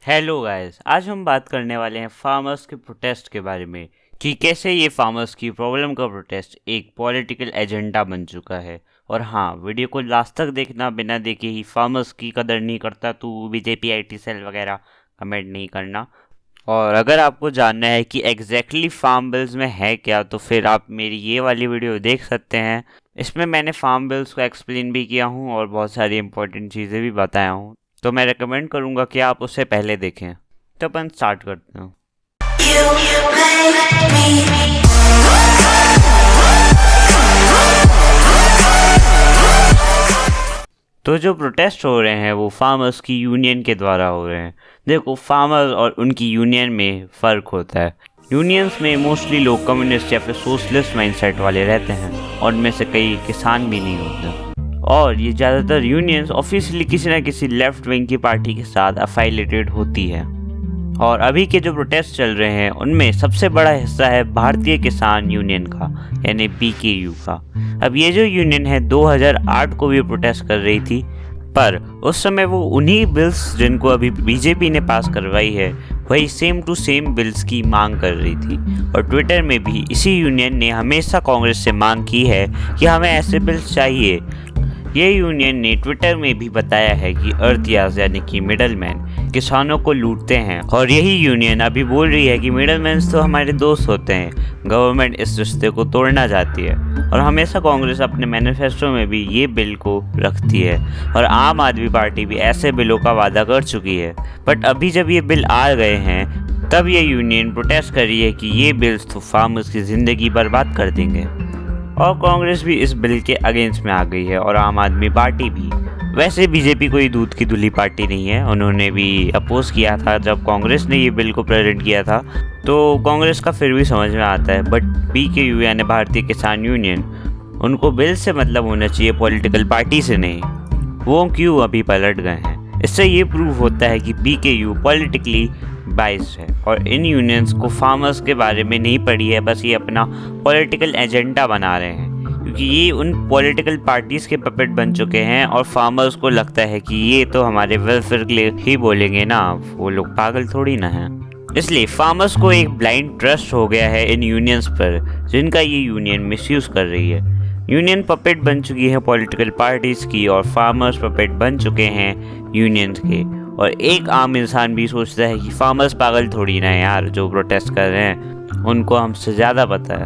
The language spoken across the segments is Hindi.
हेलो गाइस, आज हम बात करने वाले हैं फार्मर्स के प्रोटेस्ट के बारे में कि कैसे ये फार्मर्स की प्रॉब्लम का प्रोटेस्ट एक पॉलिटिकल एजेंडा बन चुका है। और हाँ, वीडियो को लास्ट तक देखना, बिना देखे ही फार्मर्स की कदर नहीं करता तू बीजेपी आईटी सेल वगैरह कमेंट नहीं करना। और अगर आपको जानना है कि एग्जैक्टली फार्म बिल्स में है क्या, तो फिर आप मेरी ये वाली वीडियो देख सकते हैं। इसमें मैंने फार्म बिल्स को एक्सप्लेन भी किया हूँ और बहुत सारी इंपॉर्टेंट चीज़ें भी बताया हूँ, तो मैं रेकमेंड करूँगा कि आप उसे पहले देखें। तो अपन स्टार्ट करते हैं। तो जो प्रोटेस्ट हो रहे हैं वो फार्मर्स की यूनियन के द्वारा हो रहे हैं। देखो, फार्मर्स और उनकी यूनियन में फ़र्क होता है। यूनियंस में मोस्टली लोग कम्युनिस्ट या फिर सोशलिस्ट माइंडसेट वाले रहते हैं और उनमें से कई किसान भी नहीं होते। और ये ज़्यादातर यूनियंस ऑफिशियली किसी न किसी लेफ्ट विंग की पार्टी के साथ अफाइलेटेड होती है। और अभी के जो प्रोटेस्ट चल रहे हैं उनमें सबसे बड़ा हिस्सा है भारतीय किसान यूनियन का, यानी BKU का। अब ये जो यूनियन है 2008 को भी प्रोटेस्ट कर रही थी, पर उस समय वो उन्हीं बिल्स जिनको अभी बीजेपी ने पास करवाई है वही सेम टू सेम बिल्स की मांग कर रही थी। और ट्विटर में भी इसी यूनियन ने हमेशा कांग्रेस से मांग की है कि हमें ऐसे बिल्स चाहिए। ये यूनियन ने ट्विटर में भी बताया है कि अर्थियाज यानी कि मिडलमैन किसानों को लूटते हैं, और यही यूनियन अभी बोल रही है कि मिडलमैन्स तो हमारे दोस्त होते हैं, गवर्नमेंट इस रिश्ते को तोड़ना चाहती है। और हमेशा कांग्रेस अपने मैनिफेस्टो में भी ये बिल को रखती है और आम आदमी पार्टी भी ऐसे बिलों का वादा कर चुकी है। बट अभी जब ये बिल आ गए हैं तब ये यूनियन प्रोटेस्ट कर रही है कि ये बिल्स तो फार्मर्स की ज़िंदगी बर्बाद कर देंगे। और कांग्रेस भी इस बिल के अगेंस्ट में आ गई है और आम आदमी पार्टी भी। वैसे बीजेपी कोई दूध की धुली पार्टी नहीं है, उन्होंने भी अपोज किया था जब कांग्रेस ने ये बिल को प्रेजेंट किया था, तो कांग्रेस का फिर भी समझ में आता है। बट BKU यानी भारतीय किसान यूनियन, उनको बिल से मतलब होना चाहिए, पॉलिटिकल पार्टी से नहीं। वो क्यों अभी पलट गए हैं? इससे ये प्रूव होता है कि BKU पॉलिटिकली बाइस्ड है और इन यूनियंस को फार्मर्स के बारे में नहीं पड़ी है, बस ये अपना पॉलिटिकल एजेंडा बना रहे हैं, क्योंकि ये उन पॉलिटिकल पार्टीज़ के पपेट बन चुके हैं और फार्मर्स को लगता है कि ये तो हमारे वेलफेयर के लिए ही बोलेंगे ना, वो लोग पागल थोड़ी ना हैं। इसलिए फार्मर्स को एक ब्लाइंड ट्रस्ट हो गया है इन यूनियंस पर, जिनका ये यूनियन मिसयूज़ कर रही है। यूनियन पपेट बन चुकी है पॉलिटिकल पार्टीज़ की और फार्मर्स पपेट बन चुके हैं यूनियंस के। और एक आम इंसान भी सोचता है कि फार्मर्स पागल थोड़ी ना यार, जो प्रोटेस्ट कर रहे हैं उनको हमसे ज़्यादा पता है।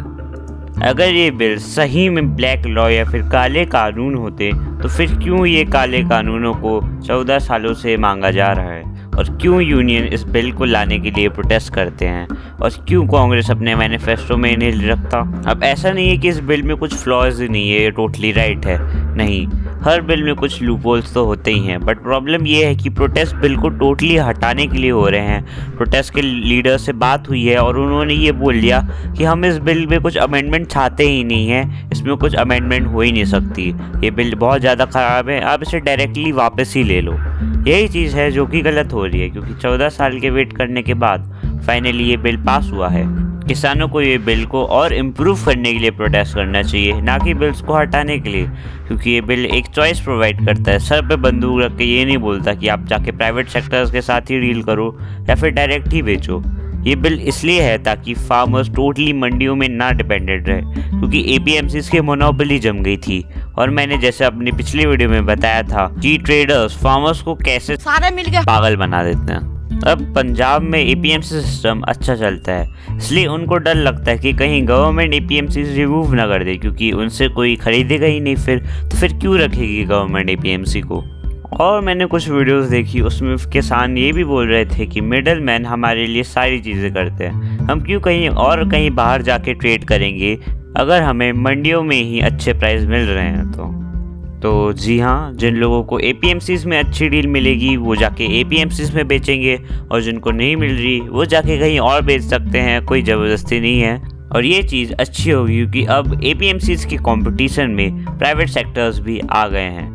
अगर ये बिल सही में ब्लैक लॉ या फिर काले कानून होते तो फिर क्यों ये काले कानूनों को 14 सालों से मांगा जा रहा है, और क्यों यूनियन इस बिल को लाने के लिए प्रोटेस्ट करते हैं, और क्यों कांग्रेस अपने मैनिफेस्टो में नहीं रखता। अब ऐसा नहीं है कि इस बिल में कुछ फ्लॉज ही नहीं है, ये टोटली राइट है, नहीं, हर बिल में कुछ लूपहोल्स तो होते ही हैं। बट प्रॉब्लम ये है कि प्रोटेस्ट बिल को टोटली हटाने के लिए हो रहे हैं। प्रोटेस्ट के लीडर से बात हुई है और उन्होंने ये बोल दिया कि हम इस बिल में कुछ अमेंडमेंट चाहते ही नहीं हैं, इसमें कुछ अमेंडमेंट हो ही नहीं सकती, ये बिल बहुत ज़्यादा ख़राब है, आप इसे डायरेक्टली वापस ही ले लो। यही चीज़ है जो कि गलत हो रही है, क्योंकि 14 साल के वेट करने के बाद फाइनली ये बिल पास हुआ है। किसानों को ये बिल को और इम्प्रूव करने के लिए प्रोटेस्ट करना चाहिए, ना कि बिल्स को हटाने के लिए, क्योंकि ये बिल एक चॉइस प्रोवाइड करता है। सर पे बंदूक रख के ये नहीं बोलता कि आप जाके प्राइवेट सेक्टर्स के साथ ही डील करो या फिर डायरेक्ट ही बेचो। ये बिल इसलिए है ताकि फार्मर्स टोटली मंडियों में ना डिपेंडेंट रहे, क्योंकि APMCs की मोनोपोली जम गई थी। और मैंने जैसे अपनी पिछली वीडियो में बताया था कि ट्रेडर्स फार्मर्स को कैसे सारे मिलकर पागल बना देते हैं। अब पंजाब में APMC सिस्टम अच्छा चलता है, इसलिए उनको डर लगता है कि कहीं गवर्नमेंट APMC रिमूव ना कर दे, क्योंकि उनसे कोई खरीदेगा ही नहीं फिर क्यों रखेगी गवर्नमेंट APMC को। और मैंने कुछ वीडियोस देखी, उसमें किसान ये भी बोल रहे थे कि मिडल मैन हमारे लिए सारी चीज़ें करते हैं, हम क्यों कहीं बाहर जाके ट्रेड करेंगे अगर हमें मंडियों में ही अच्छे प्राइस मिल रहे हैं। तो जी हाँ, जिन लोगों को APMCs में अच्छी डील मिलेगी वो जाके APMCs में बेचेंगे, और जिनको नहीं मिल रही वो जाके कहीं और बेच सकते हैं, कोई ज़बरदस्ती नहीं है। और ये चीज़ अच्छी होगी क्योंकि अब APMCs के कंपटीशन में प्राइवेट सेक्टर्स भी आ गए हैं।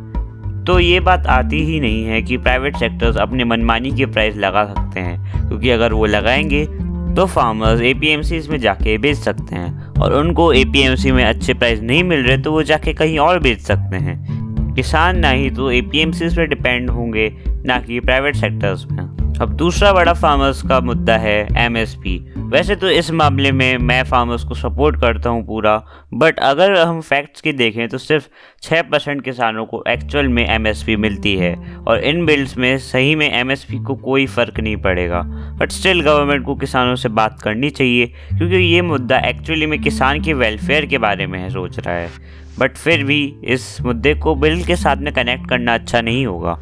तो ये बात आती ही नहीं है कि प्राइवेट सेक्टर्स अपने मनमानी के प्राइस लगा सकते हैं, क्योंकि अगर वो लगाएंगे तो फार्मर्स APMCs में जाके बेच सकते हैं, और उनको APMC में अच्छे प्राइस नहीं मिल रहे तो वो जाके कहीं और बेच सकते हैं। किसान ना ही तो APMCs पे डिपेंड होंगे, ना कि प्राइवेट सेक्टर्स में। अब दूसरा बड़ा फार्मर्स का मुद्दा है एमएसपी। वैसे तो इस मामले में मैं फार्मर्स को सपोर्ट करता हूँ पूरा, बट अगर हम फैक्ट्स की देखें तो सिर्फ 6% किसानों को एक्चुअल में एमएसपी मिलती है और इन बिल्स में सही में एमएसपी को कोई फ़र्क नहीं पड़ेगा। बट स्टिल गवर्नमेंट को किसानों से बात करनी चाहिए, क्योंकि ये मुद्दा एक्चुअली में किसान के वेलफेयर के बारे में है सोच रहा है। बट फिर भी इस मुद्दे को बिल के साथ में कनेक्ट करना अच्छा नहीं होगा।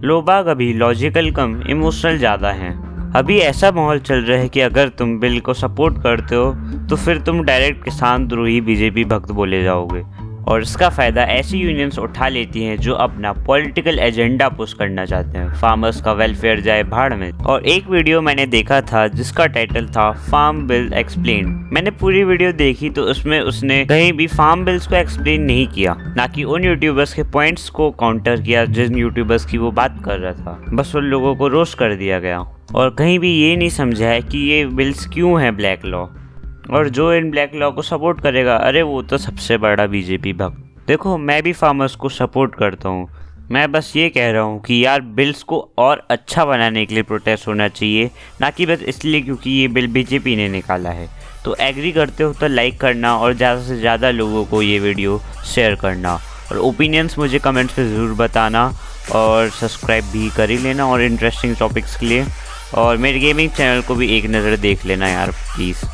लोग बाग अभी लॉजिकल कम इमोशनल ज़्यादा हैं। अभी ऐसा माहौल चल रहा है कि अगर तुम बिल को सपोर्ट करते हो तो फिर तुम डायरेक्ट किसान द्रोही बीजेपी भक्त बोले जाओगे, और इसका फ़ायदा ऐसी यूनियंस उठा लेती हैं जो अपना पॉलिटिकल एजेंडा पुश करना चाहते हैं। फार्मर्स का वेलफेयर जाए भाड़ में। और एक वीडियो मैंने देखा था जिसका टाइटल था फार्म बिल एक्सप्लेन। मैंने पूरी वीडियो देखी तो उसमें उसने कहीं भी फार्म बिल्स को एक्सप्लेन नहीं किया, ना कि उन यूट्यूबर्स के पॉइंट्स को काउंटर किया जिन यूट्यूबर्स की वो बात कर रहा था। बस उन लोगों को रोस्ट कर दिया गया और कहीं भी ये नहीं समझा है कि ये बिल्स क्यों हैं ब्लैक लॉ, और जो इन ब्लैक लॉ को सपोर्ट करेगा अरे वो तो सबसे बड़ा बीजेपी भक्त। देखो मैं भी फार्मर्स को सपोर्ट करता हूँ, मैं बस ये कह रहा हूँ कि यार बिल्स को और अच्छा बनाने के लिए प्रोटेस्ट होना चाहिए, ना कि बस इसलिए क्योंकि ये बिल बीजेपी ने निकाला है। तो एग्री करते हो तो लाइक करना और ज़्यादा से ज़्यादा लोगों को ये वीडियो शेयर करना, और ओपिनियंस मुझे कमेंट्स में ज़रूर बताना, और सब्सक्राइब भी कर ही लेना और इंटरेस्टिंग टॉपिक्स के लिए। और मेरे गेमिंग चैनल को भी एक नज़र देख लेना यार प्लीज़।